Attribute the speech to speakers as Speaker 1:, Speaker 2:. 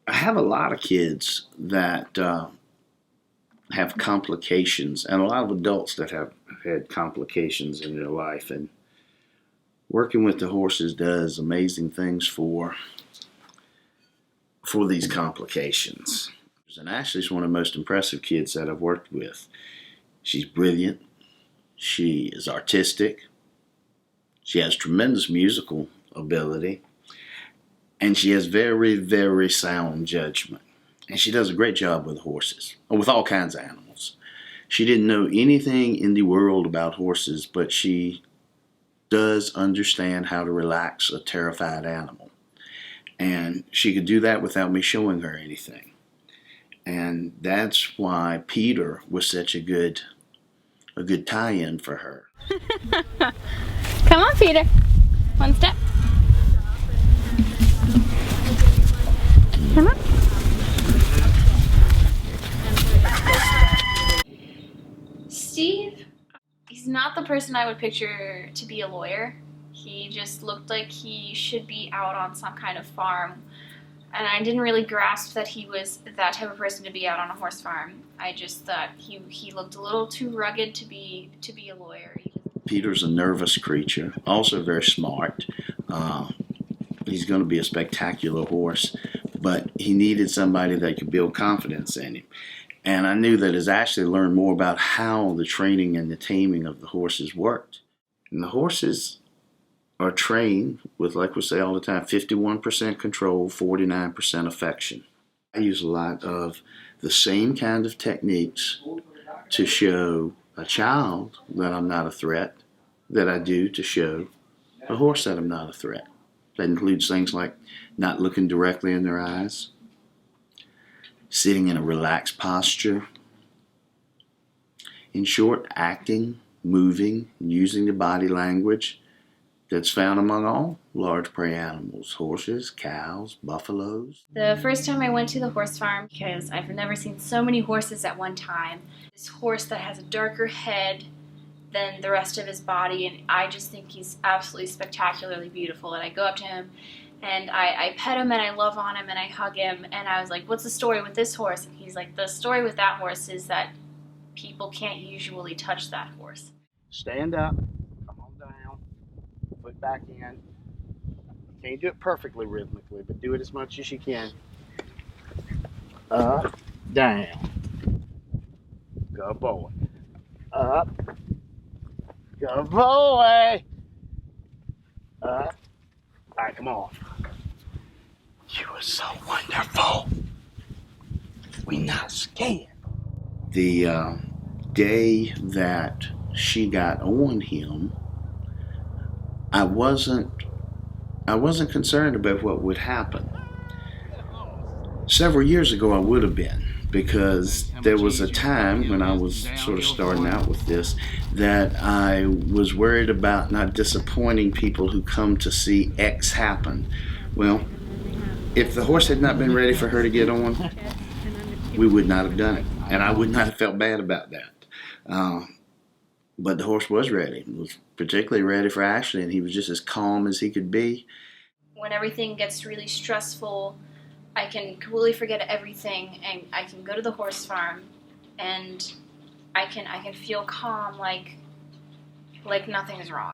Speaker 1: I have a lot of kids that have complications, and a lot of adults that have had complications in their life. And working with the horses does amazing things for these complications. And Ashley's one of the most impressive kids that I've worked with. She's brilliant. She is artistic. She has tremendous musical ability. And she has very, very sound judgment. And she does a great job with horses, or with all kinds of animals. She didn't know anything in the world about horses, but she does understand how to relax a terrified animal. And she could do that without me showing her anything. And that's why Peter was such a good tie-in for her.
Speaker 2: Come on, Peter. One step. Come on. Steve, he's not the person I would picture to be a lawyer. He just looked like he should be out on some kind of farm. And I didn't really grasp that he was that type of person to be out on a horse farm. I just thought he looked a little too rugged to be a lawyer.
Speaker 1: Peter's a nervous creature, also very smart. He's going to be a spectacular horse, but he needed somebody that could build confidence in him. And I knew that as Ashley learned more about how the training and the taming of the horses worked, and the horses are trained with, like we say all the time, 51% control, 49% affection. I use a lot of the same kind of techniques to show a child that I'm not a threat that I do to show a horse that I'm not a threat. That includes things like not looking directly in their eyes, sitting in a relaxed posture, in short, acting, moving, using the body language that's found among all large prey animals: horses, cows, buffaloes.
Speaker 2: The first time I went to the horse farm, because I've never seen so many horses at one time, this horse that has a darker head than the rest of his body, and I just think he's absolutely spectacularly beautiful. And I go up to him and I pet him and I love on him and I hug him, and I was like, what's the story with this horse? And he's like, the story with that horse is that people can't usually touch that horse.
Speaker 1: Stand up, come on down, foot back in. You can't do it perfectly rhythmically, but do it as much as you can. Up, down. Good boy. Up. Good boy. Up. All right, come on. You were so wonderful. We're not scared. The day that she got on him, I wasn't concerned about what would happen. Several years ago I would have been, because there was a time when I was sort of starting out with this that I was worried about not disappointing people who come to see X happen. Well, if the horse had not been ready for her to get on, we would not have done it, and I would not have felt bad about that. But the horse was ready. He was particularly ready for Ashley, and he was just as calm as he could be.
Speaker 2: When everything gets really stressful, I can completely forget everything, and I can go to the horse farm, and I can feel calm, like nothing is wrong.